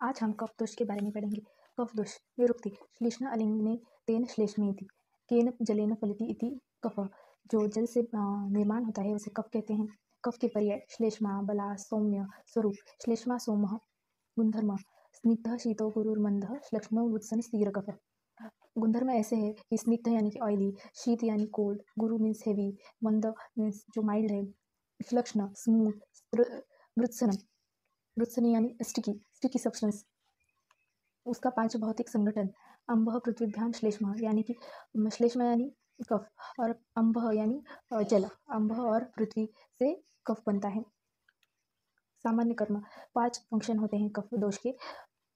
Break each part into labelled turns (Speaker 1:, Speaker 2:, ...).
Speaker 1: आज हम कफ दोष के बारे में पढ़ेंगे। कफ दोष विरुक्ति श्लेष्ण अलिंगने तेन श्लेष्मेति केन जलेन फलिति इति कफ। जो जल से निर्माण होता है उसे कफ कहते हैं। कफ के पर्याय श्लेष्मा, बला, सौम्य, स्वरूप। श्लेष्मा सोमः गुणधर्म स्निग्ध शीतो गुरुर्मंद श्लेष्मो वृत्सन स्थिर कफ। गुणधर्म ऐसे है कि स्निग्ध यानी कि ऑयली, शीत यानी कोल्ड, गुरु मीन्स हेवी, मंद मीन्स जो माइल्ड है, श्लेष्ण स्मूथ, वृत्सन वृत्सन यानी स्टिकी सब्सटेंस। उसका पांच भौतिक संगठन अंब पृथ्वीभ्याम श्लेष्म यानी कि श्लेष्म यानी कफ और अंब यानी जल। अंब और पृथ्वी से कफ बनता है। सामान्य कर्म 5 फंक्शन होते हैं कफ दोष के।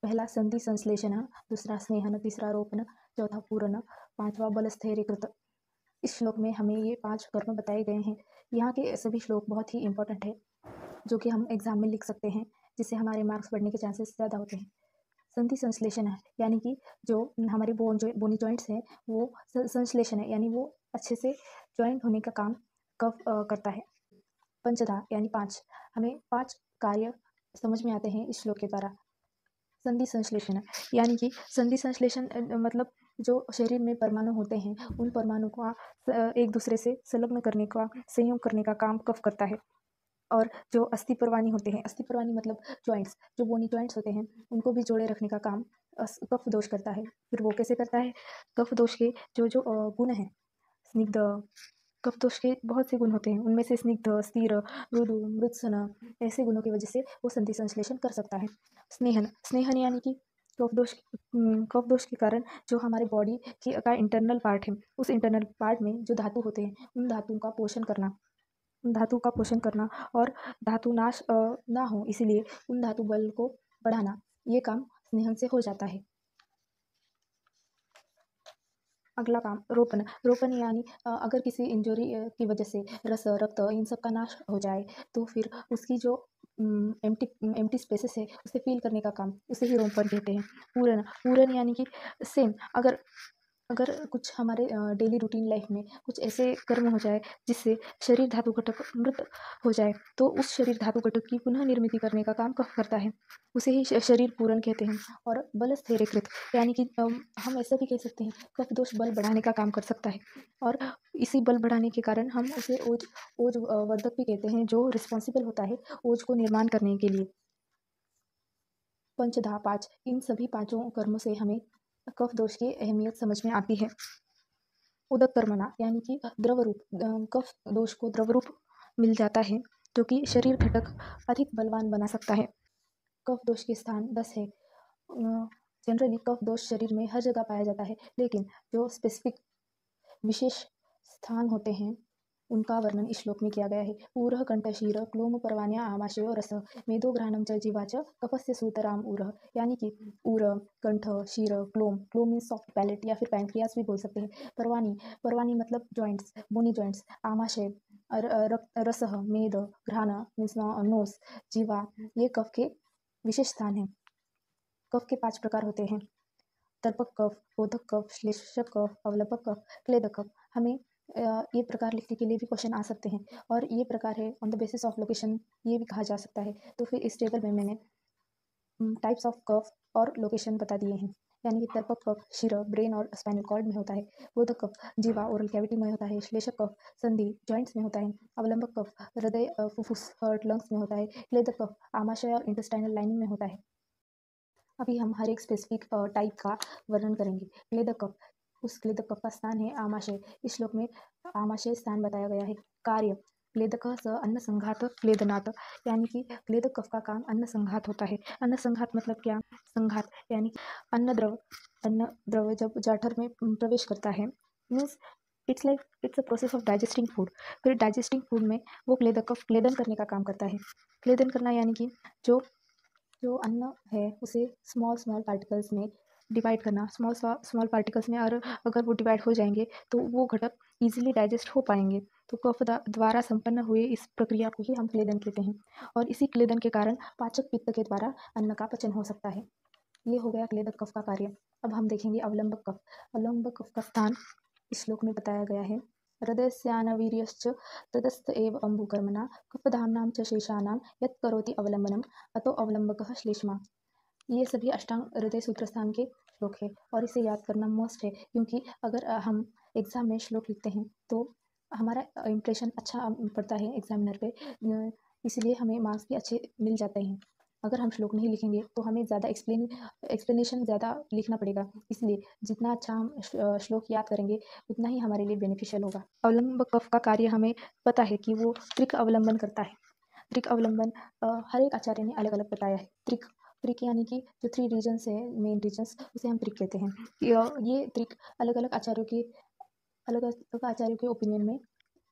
Speaker 1: पहला संधि संश्लेषण, दूसरा स्नेहन, तीसरा रोपण, चौथा पूरण, पांचवा बलस्थैर्यकृत। इस श्लोक में हमें ये 5 कर्म बताए गए हैं। यहाँ के सभी श्लोक बहुत ही इंपॉर्टेंट है जो कि हम एग्जाम में लिख सकते हैं, जिससे हमारे मार्क्स बढ़ने के चांसेस ज़्यादा होते हैं। संधि संश्लेषण है यानी कि जो हमारे बोनी जॉइंट्स हैं वो संश्लेषण है यानी वो अच्छे से जॉइंट होने का काम कफ करता है। पंचधा यानी 5, हमें 5 कार्य समझ में आते हैं इस श्लोक के द्वारा। संधि संश्लेषण यानी कि संधि संश्लेषण मतलब जो शरीर में परमाणु होते हैं उन परमाणु को एक दूसरे से संलग्न करने का, संयोग करने का काम कफ करता है। और जो अस्थि परवानी होते हैं, अस्थि परवानी मतलब जॉइंट्स, जो बोनी जॉइंट्स होते हैं उनको भी जोड़े रखने का काम कफ दोष करता है। फिर वो कैसे करता है? कफ दोष के जो जो गुण हैं, स्निग्ध, कफ दोष के बहुत से गुण होते हैं, उनमें से स्निग्ध, स्थिर, मृदु, मृत्सन, ऐसे गुणों की वजह से वो संधि संश्लेषण कर सकता है। स्नेहन यानी कि कफ दोष के कारण जो हमारे बॉडी की का इंटरनल पार्ट है, उस इंटरनल पार्ट में जो धातु होते हैं उन धातुओं का पोषण करना और धातु नाश ना हो, इसीलिए उन धातु बल को बढ़ाना, ये काम स्नेहन से हो जाता है। अगला काम रोपण यानी अगर किसी इंजरी की वजह से रस, रक्त इन सब का नाश हो जाए तो फिर उसकी जो एम्प्टी स्पेसेस है उसे फिल करने का काम, उसे ही रोपण कहते हैं। पूरण यानी कि सेम, अगर कुछ हमारे डेली रूटीन लाइफ में कुछ ऐसे कर्म हो जाए जिससे शरीर धातु घटक मृत हो जाए तो उस शरीर धातु घटक की पुनः निर्मित करने का काम कफ करता है, उसे ही शरीर पूरण कहते हैं। और बल स्थैर्यकृत यानी कि हम ऐसा भी कह सकते हैं कफ दोष बल बढ़ाने का काम कर सकता है और इसी बल बढ़ाने के कारण हम उसे ओज वर्धक भी कहते हैं, जो रिस्पॉन्सिबल होता है ओज को निर्माण करने के लिए। पंचधा 5, इन सभी 5 कर्मों से हमें कफ दोष की अहमियत समझ में आती है। उदक कर्मणा यानी कि द्रव रूप, कफ दोष को द्रव रूप मिल जाता है जो कि शरीर घटक अधिक बलवान बना सकता है। कफ दोष के स्थान 10 है। जनरली कफ दोष शरीर में हर जगह पाया जाता है, लेकिन जो स्पेसिफिक विशेष स्थान होते हैं उनका वर्णन इस श्लोक में किया गया है। ऊरः कंठशीर क्लोम परवान्या आमाशयो रस मेदो घ्राणम च जीवाच कफस्य सूतराम ऊरः। यानी कि ऊर, कंठ, शीर, क्लोम मीन्स सॉफ्ट पैलेट या फिर पैंक्रियास भी बोल सकते हैं। परवानी मतलब जॉइंट्स, बोनी जॉइंट्स। आमाशय रसः, मेद, घ्राण मीन्स नोस, जीवा, ये कफ के विशेष स्थान है। कफ के 5 प्रकार होते हैं: तर्पक कफ, बोधक कफ, श्लेषक कफ, अवलंबक कफ, क्लेदक कफ। हमें ये प्रकार लिखने के लिए भी क्वेश्चन आ सकते हैं और ये प्रकार है on the basis of location, ये भी कहा जा सकता है। तो फिर इस टेबल में मैंने टाइप्स ऑफ कफ और लोकेशन बता दिए हैं। यानी कि तर्पक कफ शिर, ब्रेन और स्पाइनल कॉर्ड में होता है। बोधक कफ जीवा, ओरल कैविटी में होता है। श्लेषक कफ संधि, जॉइंट्स में होता है। अवलंबक कफ हृदय, फुफ्फुस, हार्ट, लंग्स में होता है। क्लेदक कफ आमाशय और इंटेस्टाइनल लाइनिंग में होता है। अभी हम हर एक स्पेसिफिक टाइप का वर्णन करेंगे। क्लेदक कफ, उस क्लेदक कफ का स्थान है आमाशय। इस श्लोक में आमाशय स्थान बताया गया है। कार्य क्लेदक स अन्न संघात क्लेदनात्, यानी कि क्लेदक कफ का काम अन्न संघात होता है। अन्न संघात मतलब क्या? संघात यानी कि अन्न द्रव जब जठर में प्रवेश करता है, means it's a process of digesting food. फिर डाइजेस्टिंग फूड में वो क्लेदक कफ क्लेदन करने का काम करता है। क्लेदन करना यानी कि जो अन्न है उसे स्मॉल पार्टिकल्स में डिवाइड करना, स्मॉल पार्टिकल्स में, और अगर वो डिवाइड हो जाएंगे तो वो घटक इजीली डाइजेस्ट हो पाएंगे। तो कफ द्वारा संपन्न हुए इस प्रक्रिया को ही हम क्लेदन कहते हैं और इसी क्लेदन के कारण पाचक पित्त के द्वारा अन्न का पचन हो सकता है। ये हो गया क्लेदक कफ का कार्य। अब हम देखेंगे अवलंबक कफ। अवलंबक कफ का स्थान इस श्लोक में बताया गया है। हृदयस्यानवीर्यश्च तदस्त एव अम्बुकर्मणा कफधाम्नां च शेषाणां यत् करोति अवलम्बनम् अतो अवलंबकः श्लेष्मा। ये सभी अष्टांग हृदय सूत्र स्थान के श्लोक है और इसे याद करना मस्ट है, क्योंकि अगर हम एग्ज़ाम में श्लोक लिखते हैं तो हमारा इम्प्रेशन अच्छा पड़ता है एग्जामिनर पे, इसलिए हमें मार्क्स भी अच्छे मिल जाते हैं। अगर हम श्लोक नहीं लिखेंगे तो हमें ज़्यादा एक्सप्लेनेशन ज़्यादा लिखना पड़ेगा, इसलिए जितना अच्छा हम श्लोक याद करेंगे उतना ही हमारे लिए बेनिफिशियल होगा। अवलंब कफ का कार्य हमें पता है कि वो त्रिक अवलंबन करता है। त्रिक अवलंबन हर एक आचार्य ने अलग अलग बताया है। त्रिक त्रिक यानी कि जो 3 रीजन्स है, मेन रीजन्स, उसे हम त्रिक कहते हैं। ये त्रिक अलग अलग आचार्यों के ओपिनियन में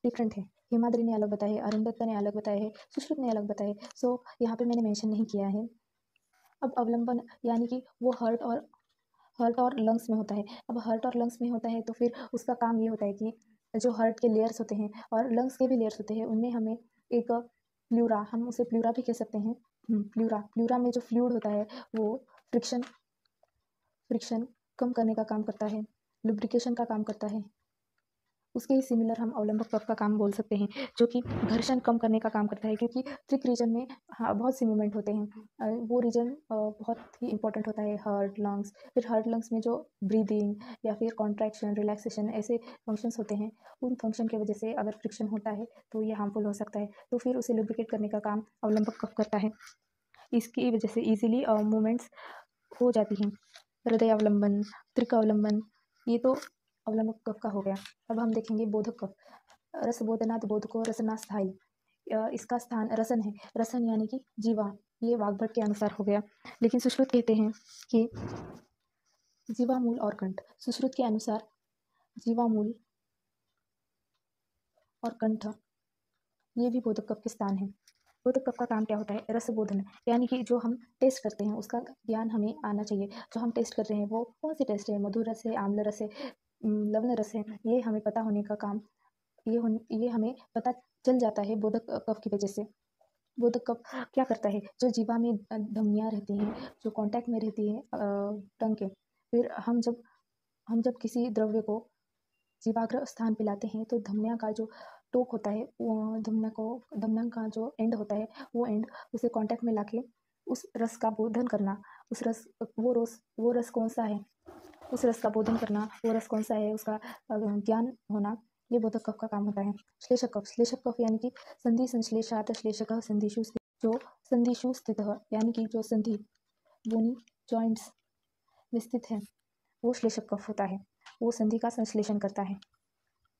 Speaker 1: डिफरेंट है। हेमाद्रि ने अलग बताया है, अरुणदत्त ने अलग बताया है, सुश्रुत ने अलग बताया है। सो यहाँ पे मैंने मेंशन नहीं किया है। अब अवलंबन यानी कि वो हर्ट और लंग्स में होता है। अब हर्ट और लंग्स में होता है तो फिर उसका काम ये होता है कि जो हर्ट के लेयर्स होते हैं और लंग्स के भी लेयर्स होते हैं, उनमें हमें एक प्लूरा, हम उसे प्लूरा भी कह सकते हैं। प्लूरा में जो फ्लूइड होता है वो फ्रिक्शन कम करने का काम करता है, लुब्रिकेशन का काम करता है। उसके ही सिमिलर हम अवलंबक कफ का काम बोल सकते हैं, जो कि घर्षण कम करने का काम करता है, क्योंकि त्रिक रीजन में हाँ बहुत से मूवमेंट होते हैं। वो रीजन बहुत ही इंपॉर्टेंट होता है, हार्ट लंग्स। फिर हार्ट लंग्स में जो ब्रीदिंग या फिर कॉन्ट्रैक्शन, रिलैक्सेशन, ऐसे फंक्शंस होते हैं, उन फंक्शन की वजह से अगर फ्रिक्शन होता है तो ये हार्मफुल हो सकता है, तो फिर उसे लुब्रिकेट करने का काम अवलंबक कफ करता है। इसकी वजह से ईजिली मूवमेंट्स हो जाती हैं। हृदय अवलंबन, त्रिक अवलंबन, ये तो अवलंबक कफ का हो गया। अब हम देखेंगे बोधक कफ। रसबोधनात् बोधको रसना स्थायी, इसका स्थान रसन है। रसन यानी कि जीवा, ये वाग्भट के अनुसार हो गया। लेकिन सुश्रुत कहते हैं कि जीवा मूल और कंठ। सुश्रुत के अनुसार जीवा मूल और कंठ ये भी बोधक कफ के स्थान है। बोधक कफ का काम क्या होता है? रसबोधन, यानी कि जो हम टेस्ट करते हैं उसका ज्ञान हमें आना चाहिए। जो हम टेस्ट कर रहे हैं वो कौन सी टेस्ट है, मधुर रस है, आम्ल रस है, लवण रस है, ये हमें पता होने का काम, ये हमें पता चल जाता है बोधक कफ की वजह से। बोधक कफ क्या करता है? जो जीवा में धमनियाँ रहती हैं, जो कांटेक्ट में रहती हैं टंग के, फिर हम जब किसी द्रव्य को जीवाग्र स्थान पे लाते हैं तो धमनियों का जो टोक होता है, वो धमनियों का जो एंड होता है, वो एंड उसे कांटेक्ट में लाके उस रस का बोधन करना। उस रस वो रस कौन सा है, उस रस का बोधन करना, वो रस कौन सा है उसका ज्ञान होना, ये बोधक कफ का काम होता है। श्लेषक कफ यानी कि संधि संश्लेषात् श्लेषकः संधिषु स्थित, जो संधिषु स्थितः यानी कि जो संधि बोनी जॉइंट्स में स्थित है, वो श्लेषक कफ होता है। वो संधि का संश्लेषण करता है।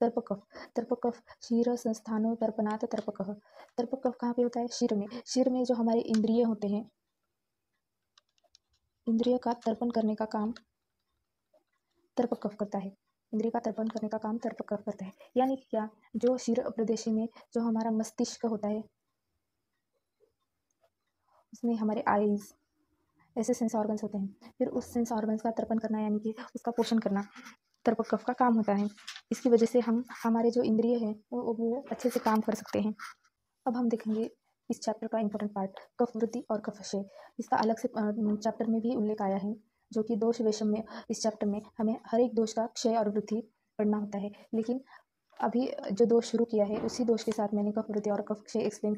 Speaker 1: तर्पक कफ क्षीर संस्थानो तर्पणात् तर्पकः। तर्पक कफ कहाँ पे होता है? शिर में। शिर में जो हमारे इंद्रिय होते हैं, इंद्रिय का तर्पण करने का काम तर्पक कफ करता है। इंद्रिय का तर्पण करने का काम तर्पक कफ करता है। यानी कि क्या, जो शिर प्रदेशी में जो हमारा मस्तिष्क होता है, उसमें हमारे आईज, ऐसे सेंस ऑर्गन्स होते हैं। फिर उस सेंस ऑर्गन्स का तर्पण करना यानी कि उसका पोषण करना तर्पक कफ का काम होता है। इसकी वजह से हमारे जो इंद्रिय हैं वो अच्छे से काम कर सकते हैं। अब हम देखेंगे इस चैप्टर का इंपॉर्टेंट पार्ट, कफ वृद्धि और कफक्षय। इसका अलग से चैप्टर में भी उल्लेख आया है, जो कि दोष विषम में, इस चैप्टर में हमें हर एक दोष का क्षय और वृद्धि पढ़ना होता है। लेकिन अभी जो दोष शुरू किया है उसी दोष के साथ मैंने कफ वृद्धि और कफ क्षय एक्सप्लेन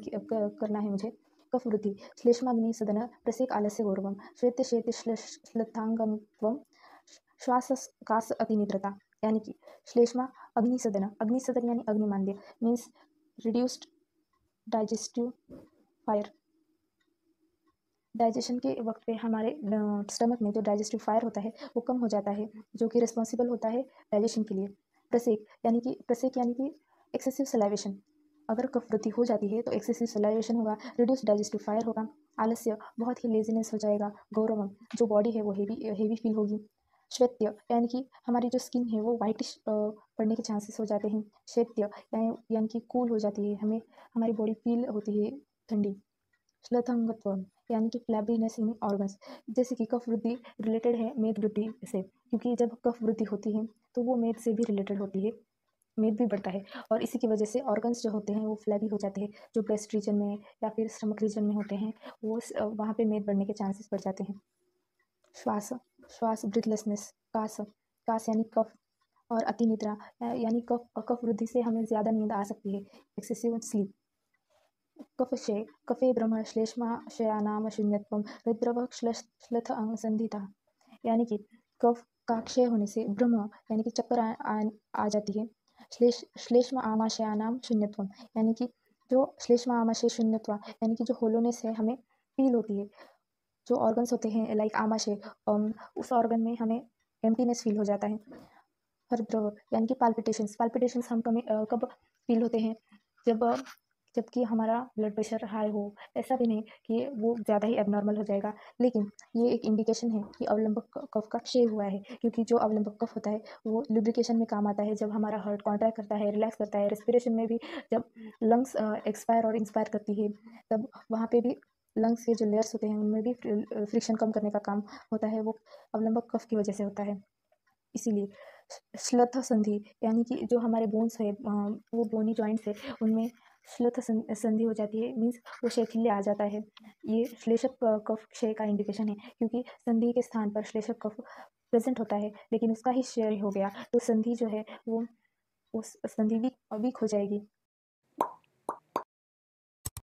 Speaker 1: करना है मुझे। कफ वृद्धि, श्लेष्माग्नि सदन प्रसेक आलस्य गौरवम, श्वेत श्वेत श्लेष्ठांगत्वम, श्वास कास अतिनिद्रता। यानी कि श्लेष्मा अग्निसदन यानी अग्निमांद्य, means reduced digestive fire. Digestion के वक्त पे हमारे स्टमक में जो डाइजेस्टिव फायर होता है वो कम हो जाता है, जो कि रिस्पॉन्सिबल होता है डाइजेशन के लिए। प्रसेक यानी कि एक्सेसिव सलाइवेशन। अगर कफ वृद्धि हो जाती है तो एक्सेसिव सलाइवेशन होगा, रिड्यूस डाइजेस्टिव फायर होगा, आलस्य, बहुत ही लेजीनेस हो जाएगा, गौरवम, जो बॉडी है वो हेवी फील होगी, श्वेत्य यानी कि हमारी जो स्किन है वो वाइटिश पड़ने के चांसेस हो जाते हैं, शैत्य यानी कि कूल हो जाती है, हमें हमारी बॉडी फील होती है ठंडी, श्लेथंगत्व यानी कि फ्लैबीनेस इन ऑर्गन्स। जैसे कि कफ वृद्धि रिलेटेड है मेद वृद्धि से, क्योंकि जब कफ वृद्धि होती है तो वो मेद से भी रिलेटेड होती है, मेद भी बढ़ता है और इसी की वजह से ऑर्गन्स जो होते हैं वो फ्लैबी हो जाते हैं। जो ब्रेस्ट रीजन में या फिर स्टमक रीजन में होते हैं वो वहाँ पे मेद बढ़ने के चांसेस बढ़ जाते हैं। श्वास श्वास ब्रीथलेसनेस, कास कास यानी कफ, और अतिनिद्रा यानी कफ वृद्धि से हमें ज़्यादा नींद आ सकती है, एक्सेसिव स्लीप। कफशय कफे ब्रह्म श्लेष्माशयानाम शून्यत्वम हृद्रव श्लथ अंग संधिता। यानी कि कफ का क्षय होने से ब्रह्म यानी कि चक्कर आ जाती है। श्लेष्म आमाशयानाम शून्यत्वम यानी कि जो श्लेष्म आमाशय शून्यत्व यानी कि जो होलोनेस है हमें फील होती है। जो ऑर्गन्स होते हैं लाइक आमाशय, उस ऑर्गन में हमें एम्प्टीनेस फील हो जाता है। हृद्रव यानी कि पाल्पिटेशंस हम कब फील होते हैं, जब जबकि हमारा ब्लड प्रेशर हाई हो। ऐसा भी नहीं कि वो ज़्यादा ही एबनॉर्मल हो जाएगा, लेकिन ये एक इंडिकेशन है कि अवलंबक कफ का क्षय हुआ है, क्योंकि जो अवलंबक कफ होता है वो लुब्रिकेशन में काम आता है। जब हमारा हार्ट कॉन्ट्रैक्ट करता है, रिलैक्स करता है, रेस्पिरेशन में भी जब लंग्स एक्सपायर और इंस्पायर करती है, तब वहाँ पे भी लंग्स के जो लेयर्स होते हैं उनमें भी फ्रिक्शन कम करने का काम होता है, वो अवलंबक कफ की वजह से होता है। इसीलिए श्लथ संधि यानी कि जो हमारे बोन्स है, वो बोनी जॉइंट्स है, उनमें श्लथ संधि हो जाती है, मीन्स वो शैथिल्य आ जाता है। ये श्लेषक कफ क्षय का इंडिकेशन है, क्योंकि संधि के स्थान पर श्लेषक कफ प्रेजेंट होता है, लेकिन उसका ही क्षय हो गया तो संधि जो है वो उस संधि वीक हो जाएगी।